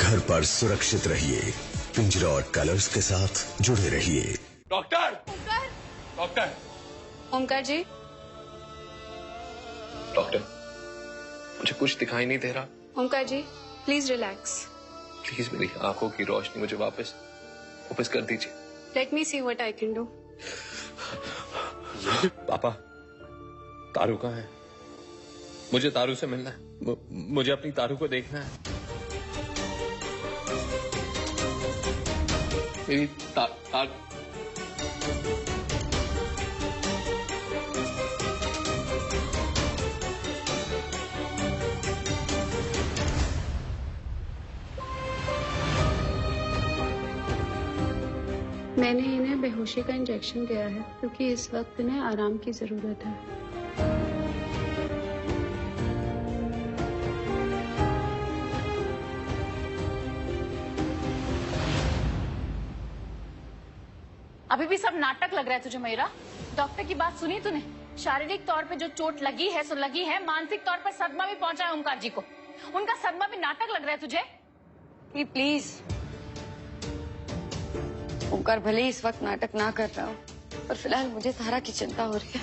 घर पर सुरक्षित रहिए। पिंजरा और कलर्स के साथ जुड़े रहिए। डॉक्टर! डॉक्टर! ओमकार जी। डॉक्टर, मुझे कुछ दिखाई नहीं दे रहा। ओमकार जी, प्लीज रिलैक्स। प्लीज मेरी आंखों की रोशनी मुझे वापस कर दीजिए। Let me see what I can do. पापा, तारू कहाँ है? मुझे तारू से मिलना है। मुझे अपनी तारू को देखना है। मेरी मैंने इन्हें बेहोशी का इंजेक्शन दिया है क्योंकि इस वक्त इन्हें आराम की जरूरत है। अभी भी सब नाटक लग रहा है तुझे मयूरा? डॉक्टर की बात सुनी तूने? शारीरिक तौर पे जो चोट लगी है सो लगी है, मानसिक तौर पर सदमा भी पहुंचा है ओमकार जी को। उनका सदमा भी नाटक लग रहा है तुझे? प्लीज ओमकार भले ही इस वक्त नाटक ना कर रहा हो, पर फिलहाल मुझे तारा की चिंता हो रही है।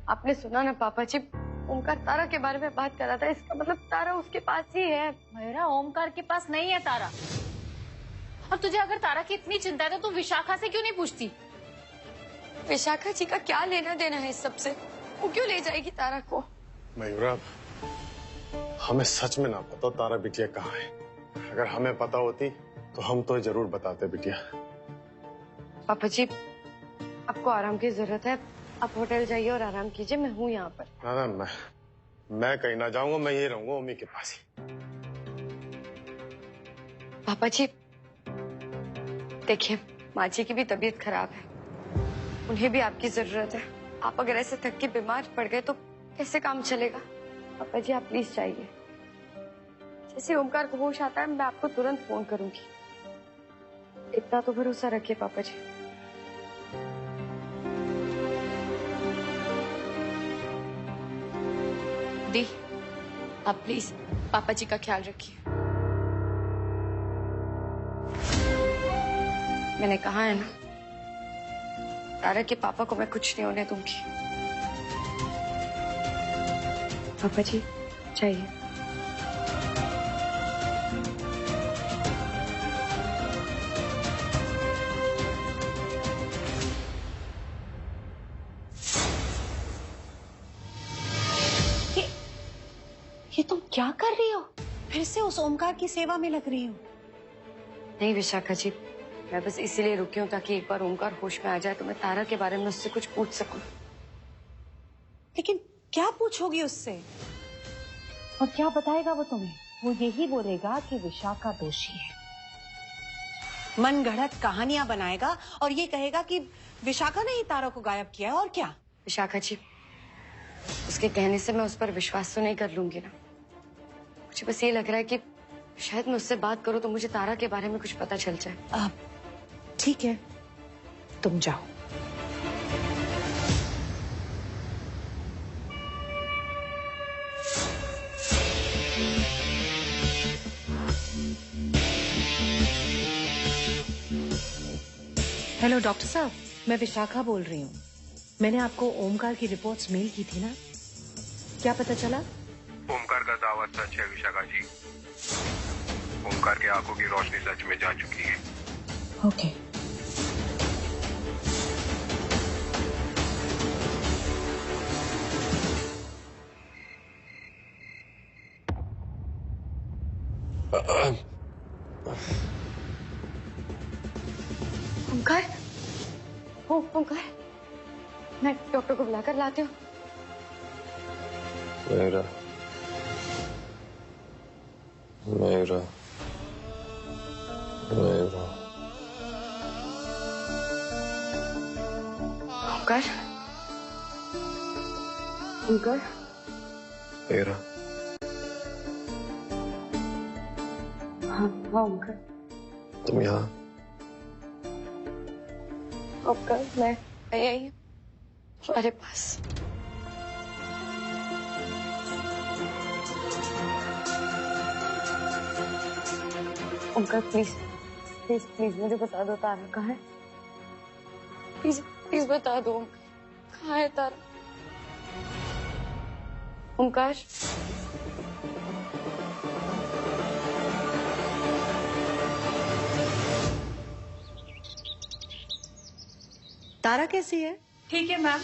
आपने सुना ना पापा जी, ओमकार तारा के बारे में बात कर रहा था। इसका मतलब तारा उसके पास ही है। मयूरा, ओमकार के पास नहीं है तारा। और तुझे अगर तारा की इतनी चिंता है तो तू विशाखा से क्यों नहीं पूछती? विशाखा जी का क्या लेना देना है इस सबसे? वो क्यों ले जाएगी तारा को? मयूरा, हमें सच में ना पता तारा बिटिया कहाँ है। अगर हमें पता होती तो हम तो जरूर बताते बिटिया। पापा जी, आपको आराम की जरूरत है। आप होटल जाइए और आराम कीजिए, मैं हूँ यहाँ पर। ना, मैं कहीं ना जाऊंगा, मैं यही रहूंगा मम्मी के पास ही। पापा जी देखिए, माँ जी की भी तबीयत खराब है, उन्हें भी आपकी जरूरत है। आप अगर ऐसे थक के बीमार पड़ गए तो कैसे काम चलेगा? पापा जी आप प्लीज जाइए। जैसे ओमकार को होश आता है मैं आपको तुरंत फोन करूंगी। इतना तो भरोसा रखिए पापा जी। दी, आप प्लीज पापा जी का ख्याल रखिए। मैंने कहा है ना, तारा के पापा को मैं कुछ नहीं होने दूंगी। पापा जी चाहिए। ये तुम क्या कर रही हो? फिर से उस ओमकार की सेवा में लग रही हो? नहीं विशाखा जी, मैं बस इसीलिए रुकी हूँ ताकि एक बार ओमकार होश में आ जाए तो मैं तारा के बारे में उससे कुछ पूछ सकूं। लेकिन क्या पूछोगी उससे? और क्या बताएगा वो तुम्हें? वो यही बोलेगा कि विशाखा दोषी है। मनगढ़ंत कहानियां बनाएगा और ये कहेगा कि विशाखा ने ही तारा को गायब किया है। और क्या? विशाखा जी, उसके कहने से मैं उस पर विश्वास तो नहीं कर लूंगी ना। मुझे बस ये लग रहा है कि शायद मैं उससे बात करूं तो मुझे तारा के बारे में कुछ पता चल जाए। ठीक है, तुम जाओ। हेलो डॉक्टर साहब, मैं विशाखा बोल रही हूँ। मैंने आपको ओमकार की रिपोर्ट्स मेल की थी ना, क्या पता चला? ओमकार का दावा सच है विशाखा जी। ओमकार के आंखों की रोशनी सच में जा चुकी है। ओके। ओमकार, ओमकार, मैं डॉक्टर को बुलाकर लाती हूँ। मयूरा, मयूरा, मयूरा। ओमकार, ओमकार, मयूरा। हाँ हाँ ओमकार। तुम यहाँ? ओमकार, मैं यही हूँ तुम्हारे पास। ओमकार प्लीज प्लीज प्लीज मुझे बता दो तारा कहाँ है। प्लीज प्लीज बता दो कहाँ है तारा। ओमकार तारा कैसी है? ठीक है मैम,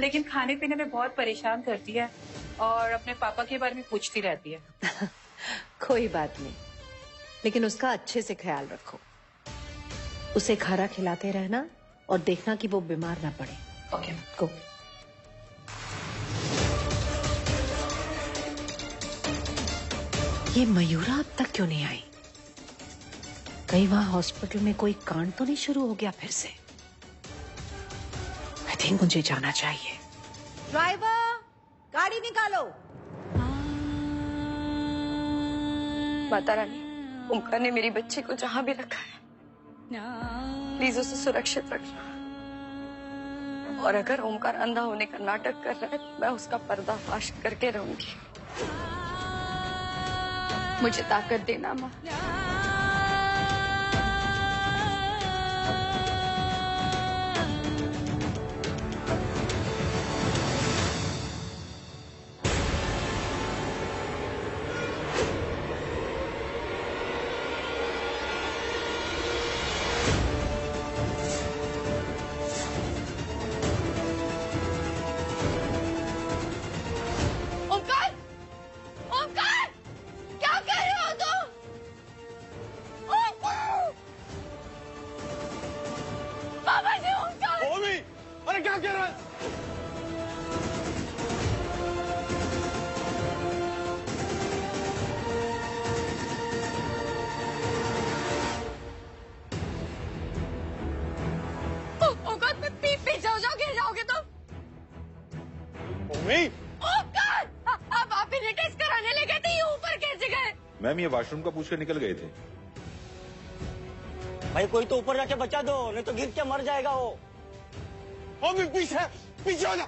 लेकिन खाने पीने में बहुत परेशान करती है और अपने पापा के बारे में पूछती रहती है। कोई बात नहीं, लेकिन उसका अच्छे से ख्याल रखो। उसे खाना खिलाते रहना और देखना कि वो बीमार ना पड़े। Okay go. ये मयूरा अब तक क्यों नहीं आई? कहीं वहां हॉस्पिटल में कोई कांड तो नहीं शुरू हो गया फिर से? आई थिंक मुझे जाना चाहिए। ड्राइवर गाड़ी निकालो। माता रानी, ओमकार ने मेरी बच्ची को जहां भी रखा है प्लीज उसे सुरक्षित रखना। और अगर ओमकार अंधा होने का नाटक कर रहा है तो मैं उसका पर्दाफाश करके रहूंगी। मुझे ताकत देना माँ। अरे क्या कह रहा है? पीछे हो जाओ, गिर जाओगे तो। आप इन्हें टेस्ट कराने ले गए थे, ये ऊपर कैसे गए? मैम ये वॉशरूम का पूछ कर निकल गए थे। भाई कोई तो ऊपर जाके बचा दो, नहीं तो गिर के मर जाएगा वो। पीछे पीछे हो जा।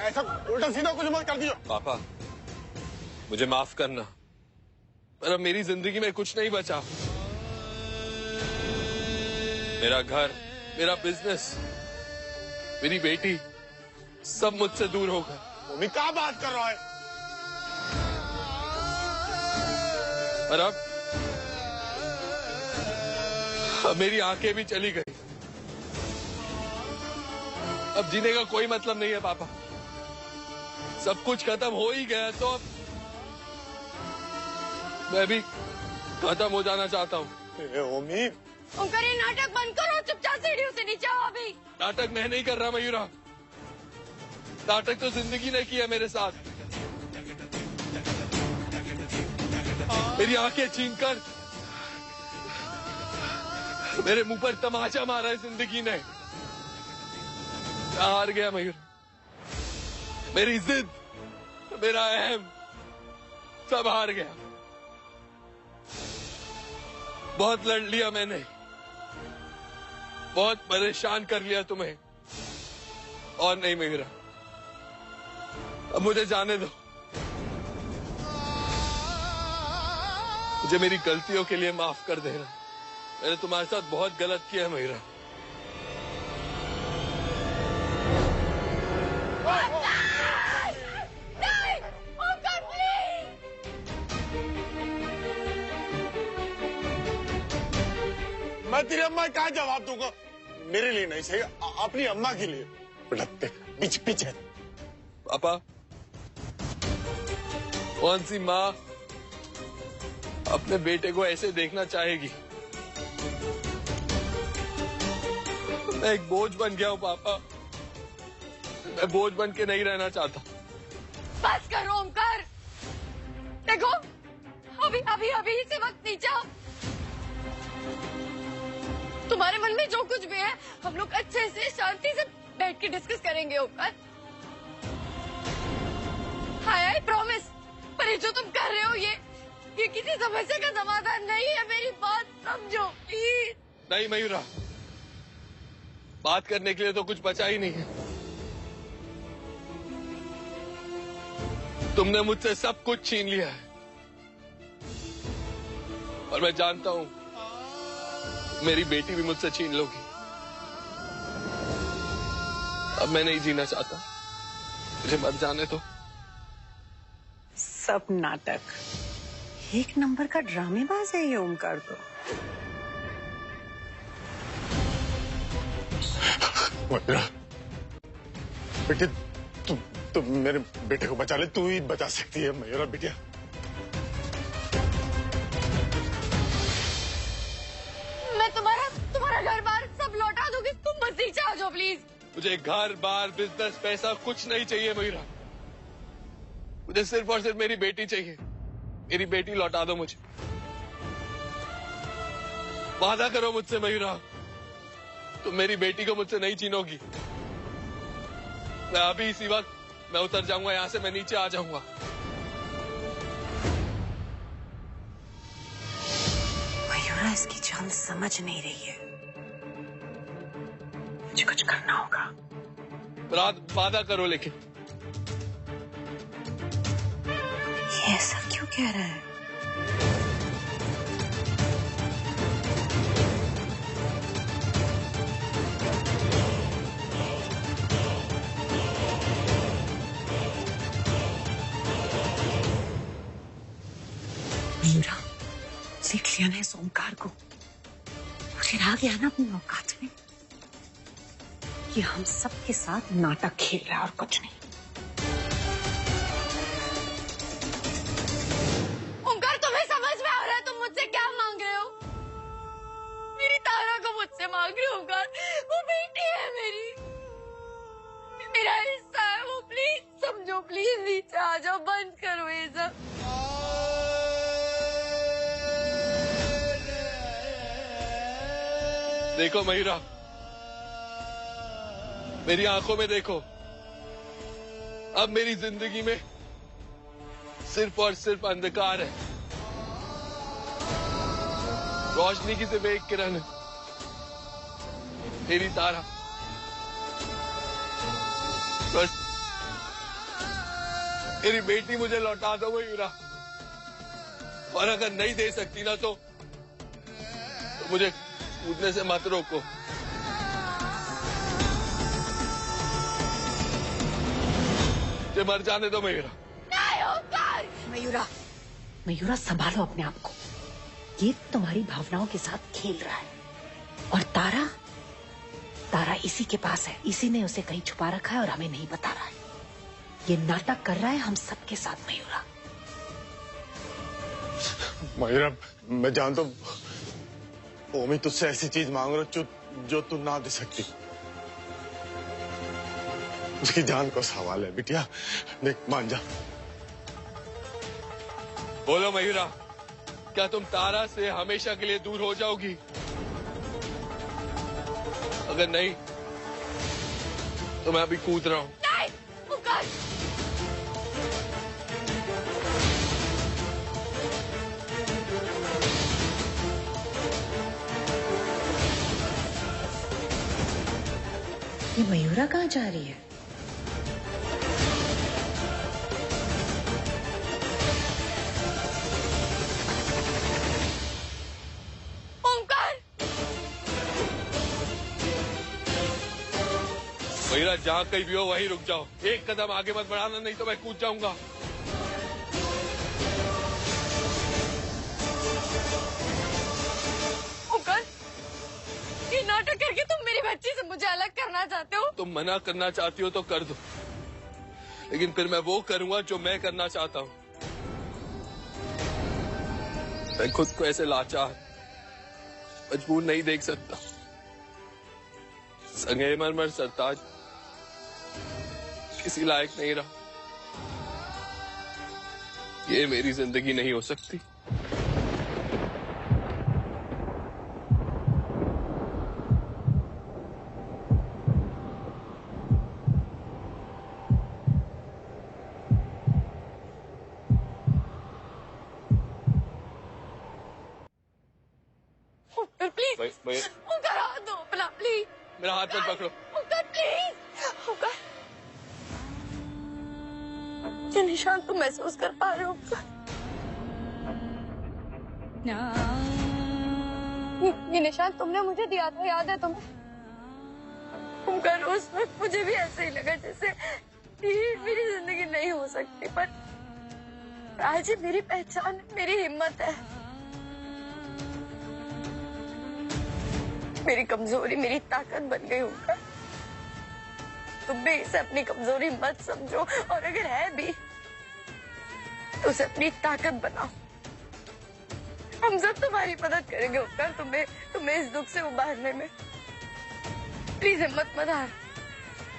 ऐसा उल्टा सीधा कुछ मत कर दियो। पापा मुझे माफ करना, पर अब मेरी जिंदगी में कुछ नहीं बचा। मेरा घर, मेरा बिजनेस, मेरी बेटी, सब मुझसे दूर हो गए। मम्मी क्या बात कर रहा है? और अब मेरी आंखें भी चली गई। अब जीने का कोई मतलब नहीं है पापा। सब कुछ खत्म हो ही गया तो अब मैं भी खत्म हो जाना चाहता हूँ। ओमी ओमकार ये नाटक बंद करो, चुपचाप सीढ़ियों से नीचे आओ अभी। नाटक मैं नहीं कर रहा मयूरा, नाटक तो जिंदगी ने किया मेरे साथ। मेरी आंखें छीनकर मेरे मुंह पर तमाचा मारा है जिंदगी ने। हार गया मयूर, मेरी जिद, मेरा अहम, सब हार गया। बहुत लड़ लिया मैंने, बहुत परेशान कर लिया तुम्हें, और नहीं मयूरा, अब मुझे जाने दो। मुझे मेरी गलतियों के लिए माफ कर देना। मैंने तुम्हारे साथ बहुत गलत किया है मयूरा। मैं तेरी अम्मा का जवाब दूंगा? मेरे लिए नहीं सही, अपनी अम्मा के लिए। पीछे पीछे। पापा कौन सी माँ अपने बेटे को ऐसे देखना चाहेगी? मैं एक बोझ बन गया हूँ पापा, मैं बोझ बन के नहीं रहना चाहता। बस करो ओमकार, देखो अभी अभी अभी इसी वक्त नीचे आओ। तुम्हारे मन में जो कुछ भी है हम लोग अच्छे से शांति से बैठ के डिस्कस करेंगे ओमकार। हाय आई प्रॉमिस। पर ये जो तुम कर रहे हो ये किसी समस्या का समाधान नहीं है, मेरी बात समझो प्लीज। नहीं मयूरा, बात करने के लिए तो कुछ बचा ही नहीं है। तुमने मुझसे सब कुछ छीन लिया है, और मैं जानता हूं मेरी बेटी भी मुझसे छीन लोगी। अब मैं नहीं जीना चाहता, मुझे मर जाने दो। सब नाटक, एक नंबर का ड्रामेबाज है ये ओमकार तो। बेटे तू मेरे बेटे को बचा ले, तू ही बचा सकती है मयूरा बिटिया। मैं तुम्हारा घर बार सब लौटा दूंगी, तुम बस नीचे आ जाओ प्लीज। मुझे घर बार बिजनेस पैसा कुछ नहीं चाहिए मयूरा, मुझे सिर्फ और सिर्फ मेरी बेटी चाहिए। मेरी बेटी लौटा दो मुझे। वादा करो मुझसे मयूरा, तुम मेरी बेटी को मुझसे नहीं छीनोगी। मैं अभी इसी वक्त मैं उतर जाऊंगा यहां से, मैं नीचे आ जाऊंगा। मयूरा इसकी चाल समझ नहीं रही है, मुझे कुछ करना होगा। वादा करो लेकिन। ये ऐसा क्यों कह रहा है? मयूरा देख लिया ना इस ओमकार को, मुझे आ गया ना अपनी औकात में। ये हम सबके साथ नाटक खेल रहा है और कुछ नहीं। ओमकार तुम्हें समझ में आ रहा है तुम मुझसे क्या मांग रहे हो? मेरी तारा को मुझसे मांग रहे हो ओमकार, वो बेटी है मेरी, मेरा हिस्सा है वो। प्लीज समझो, प्लीज नीचे आ जाओ, बंद करो ये सब। देखो मयूरा, मेरी आंखों में देखो, अब मेरी जिंदगी में सिर्फ और सिर्फ अंधकार है। रोशनी की सिर्फ एक किरण है, मेरी तारा। बस मेरी बेटी मुझे लौटा दो मयूरा, और अगर नहीं दे सकती ना तो मुझे कूदने से मत रोको। मुझे मर जाने दो मयूरा। मयूरा, मयूरा संभालो अपने आप को, ये तुम्हारी भावनाओं के साथ खेल रहा है। और तारा, तारा इसी के पास है, इसी ने उसे कहीं छुपा रखा है और हमें नहीं बता रहा है। ये नाटक कर रहा है हम सबके साथ मयूरा। मयूरा मैं जानता हूँ ओमी तुझसे ऐसी चीज मांग रहा जो तू ना दे सकती। उसकी जान को सवाल है बिटिया, देख मान जा। बोलो मयूरा, क्या तुम तारा से हमेशा के लिए दूर हो जाओगी? अगर नहीं तो मैं अभी कूद रहा हूं। नहीं, ओमकार। ये मयूरा कहाँ जा रही है? मयूरा जहाँ कहीं भी हो वहीं रुक जाओ, एक कदम आगे मत बढ़ाना, नहीं तो मैं कूद जाऊंगा। ओमकार, ये नाटक करके तुम मेरी बच्ची से मुझे अलग करना चाहते हो? तुम मना करना चाहती हो तो कर दो, लेकिन फिर मैं वो करूंगा जो मैं करना चाहता हूँ। मैं खुद को ऐसे लाचार, मजबूर नहीं देख सकता। संगमरमर सरताज किसी लायक नहीं रहा। ये मेरी जिंदगी नहीं हो सकती। प्लीज ओमकार, हाथ दो अपना, प्लीज। मेरा हाथ मत पकड़ो ओमकार, प्लीज। ओमकार, ये निशान तुम महसूस कर पा रहे हो? ओमकार, ये निशान तुमने मुझे दिया था, याद है तुम्हें? ओमकार, उस वक्त मुझे भी ऐसे ही लगा जैसे ये मेरी जिंदगी नहीं हो सकती, पर आज ये मेरी पहचान, मेरी हिम्मत है। मेरी कमजोरी मेरी ताकत बन गई होगा। तुम भी इसे अपनी कमजोरी मत समझो, और अगर है भी तो उसे अपनी ताकत बनाओ। हम सब तुम्हारी मदद करेंगे ओमकार, तुम्हें इस दुख से उबारने में। प्लीज हिम्मत मत हार,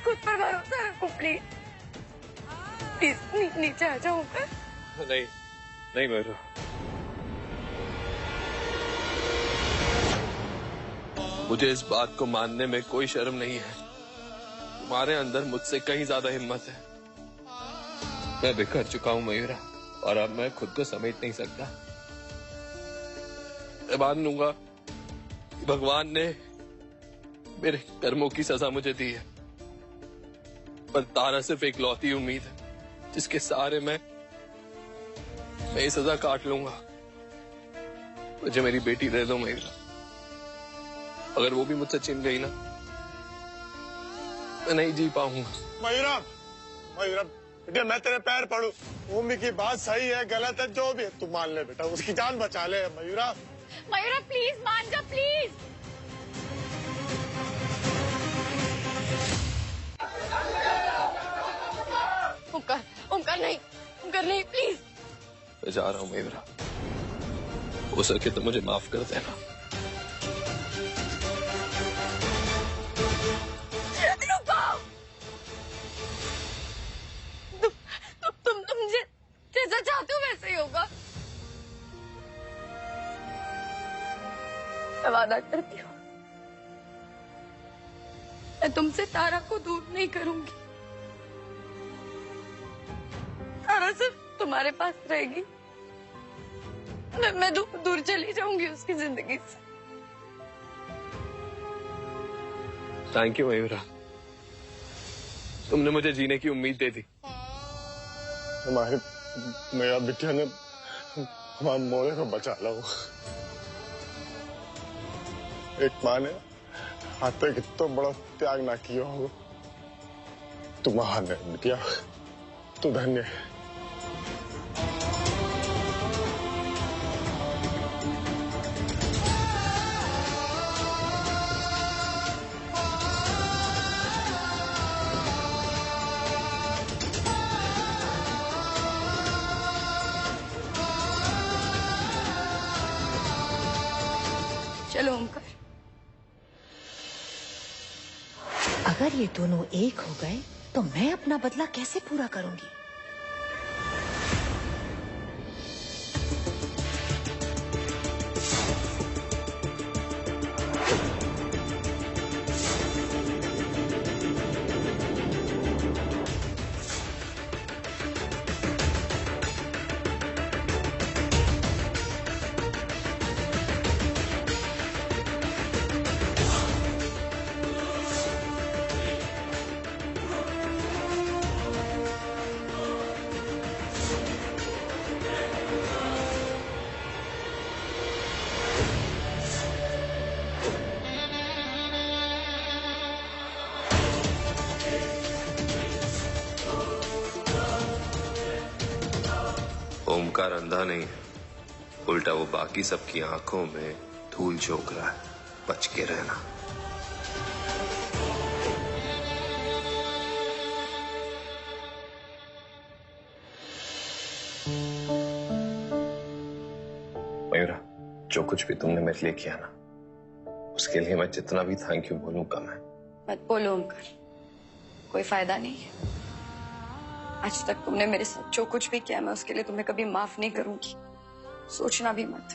खुद पर भरोसा रखो प्लीज। प्लीज नीचे आ जाओ ओमकार। नहीं मयूरा, मुझे इस बात को मानने में कोई शर्म नहीं है। तुम्हारे अंदर मुझसे कहीं ज्यादा हिम्मत है। मैं बिखर चुका हूं मयूरा, और अब मैं खुद को समेट नहीं सकता। मैं मान लूंगा कि भगवान ने मेरे कर्मों की सजा मुझे दी है, पर तारा सिर्फ एक लौती उम्मीद है जिसके सहारे मैं ये सजा काट लूंगा। मुझे मेरी बेटी दे दो मयूरा। अगर वो भी मुझसे छिन गई ना, मैं नहीं जी पाऊंगा। मयूरा, बेटा मैं तेरे पैर पड़ू। मम्मी की बात सही है, गलत है, जो भी है तू मान ले बेटा, उसकी जान बचा ले। मयूरा प्लीज मान जा प्लीज। ओमकार नहीं, ओमकार नहीं, प्लीज। मैं जा रहा हूँ मयूरा, हो सके तो मुझे माफ कर देना। तुम जैसा चाहते हो वैसे ही होगा। मैं वादा करती हूँ, मैं तुमसे तारा को दूर नहीं करूंगी। तारा सिर्फ तुम्हारे पास रहेगी, मैं दूर चली जाऊंगी उसकी जिंदगी से। थैंक यू मयूरा, तुमने मुझे जीने की उम्मीद दे दी। हमारे मेरा बिटिया ने हमारे मोरे को बचा लो। एक माँ ने हाथ पे कितना बड़ा त्याग ना किया होगा। तू महान है बिटिया, तू धन्य है। चलो ओमकार। अगर ये दोनों एक हो गए तो मैं अपना बदला कैसे पूरा करूंगी? ओमकार अंधा नहीं है, उल्टा वो बाकी सबकी आंखों में धूल झोंक रहा है। बच के रहना। मयूरा, जो कुछ भी तुमने मेरे लिए किया ना, उसके लिए मैं जितना भी थैंक यू बोलूं कम है। मत बोलो ओमकार, कोई फायदा नहीं है। आज तक तुमने मेरे साथ जो कुछ भी किया, मैं उसके लिए तुम्हें कभी माफ नहीं करूंगी। सोचना भी मत।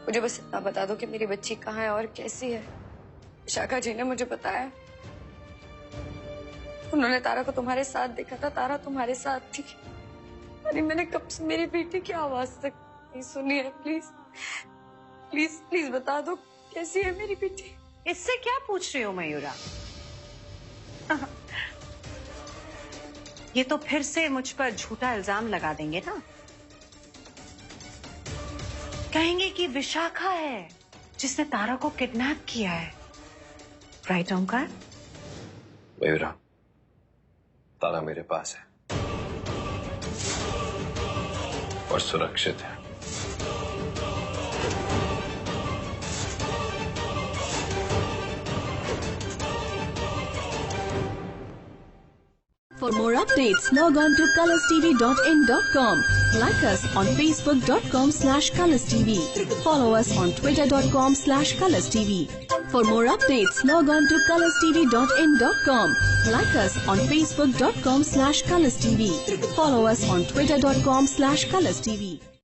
मुझे बस इतना बता दो कि मेरी बच्ची कहाँ है और कैसी है। विशाखा जी ने मुझे बताया, उन्होंने तारा को तुम्हारे साथ देखा था, तारा तुम्हारे साथ थी। अरे मैंने कब से मेरी बेटी की आवाज तक नहीं सुनी है। प्लीज प्लीज प्लीज बता दो कैसी है मेरी बेटी। इससे क्या पूछ रही हो मयूरा? ये तो फिर से मुझ पर झूठा इल्जाम लगा देंगे ना। कहेंगे कि लड़की विशाखा है जिसने तारा को किडनैप किया है। राइट ओमकार? मयूरा, तारा मेरे पास है और सुरक्षित है। For more updates, log on to colorstv.in.com. Like us on facebook.com/colorstv. Follow us on twitter.com/colorstv. For more updates, log on to colorstv.in.com. Like us on facebook.com/colorstv. Follow us on twitter.com/colorstv.